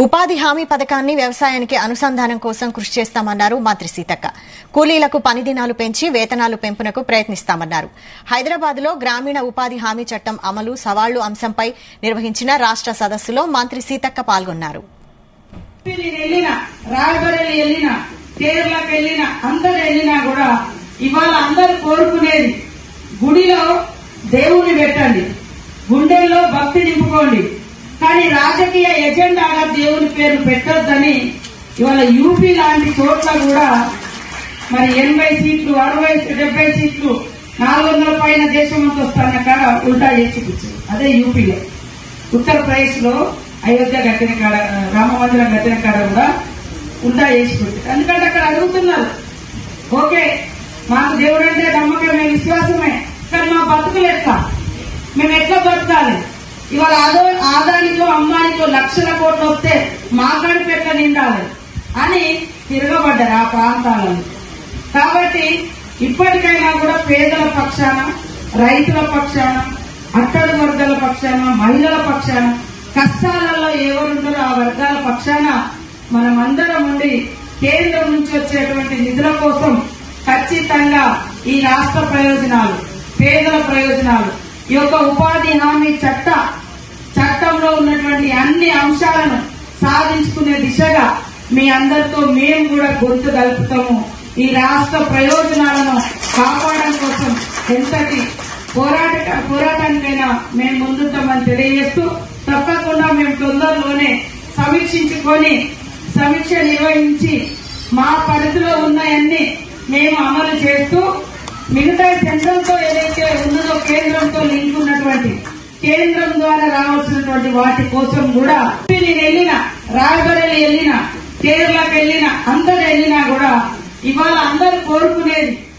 ఉపాధి హామీ పథకాన్ని వ్యవసాయానికి అనుసంధానం కోసం కృషి చేస్తామన్నారు మంత్రి సీతక్క. కూలీలకు పని దినాలు పెంచి వేతనాలు పెంపునకు ప్రయత్నిస్తామన్నారు. హైదరాబాద్ లో గ్రామీణ ఉపాధి హామీ చట్టం అమలు సవాళ్లు అంశంపై నిర్వహించిన రాష్ట సదస్సులో మంత్రి సీతక్క పాల్గొన్నారు. ఇవాళ అందరూ కోరుకునేది గుడిలో దేవుని పెట్టండి, గుండెల్లో భక్తి నింపుకోండి, కానీ రాజకీయ ఎజెండాగా దేవుని పేరు పెట్టొద్దని ఇవాళ యూపీ లాంటి చోట్ల కూడా మరి 80 సీట్లు 60 70 సీట్లు 400 పైన దేశమంతా వస్తాన కాడ ఉల్టా చేసి కూర్చోండి. అదే యూపీలో ఉత్తరప్రదేశ్ లో అయోధ్య కట్టిన కాడ రామ మందిరం కట్టిన కాడ కూడా ఉల్టా చేసి కూర్చోండి. ఎందుకంటే అక్కడ అడుగుతున్నారు, ఓకే మాకు దేవుడు అంటే నమ్మకమే విశ్వాసమే, కానీ మా బతుకులు ఎట్లా, మేము ఎట్లా బతకాలి, ఇవాళ ఆదానికో అమ్మానికో లక్షల కోట్లు వస్తే మా కడుపు ఎట్లా నిండాలి అని తిరగబడ్డారు ఆ ప్రాంతాలను. కాబట్టి ఇప్పటికైనా కూడా పేదల పక్షాన, రైతుల పక్షాన, అట్టడు వర్గాల పక్షాన, మహిళల పక్షాన, కష్టాలలో ఎవరుంటారో ఆ వర్గాల పక్షాన మనమందరం ఉండి కేంద్రం నుంచి వచ్చేటువంటి నిధుల కోసం ఖచ్చితంగా ఈ రాష్ట్ర ప్రయోజనాలు, పేదల ప్రయోజనాలు, ఈ యొక్క ఉపాధి హామీ చట్టంలో ఉన్నటువంటి అన్ని అంశాలను సాధించుకునే దిశగా మీ అందరితో మేము కూడా గొంతు కలుపుతాము. ఈ రాష్ట్ర ప్రయోజనాలను కాపాడడం కోసం ఎంతటి పోరాటానికైనా మేము ముందుంటామని తెలియజేస్తూ, తప్పకుండా మేము తొందరలోనే సమీక్ష నిర్వహించి మా పరిధిలో ఉన్నాయన్ని మేము అమలు చేస్తూ మిగతా కేంద్రంతో ఏదైతే ఉన్నదో కేంద్రంతో లింక్ ఉన్నటువంటి కేంద్రం ద్వారా రావాల్సినటువంటి వాటి కోసం కూడా నేను వెళ్ళినా, రాయబరేలి వెళ్ళినా, కేరళకి వెళ్ళినా, అందరు వెళ్ళినా కూడా ఇవాళ అందరు కోరుకునేది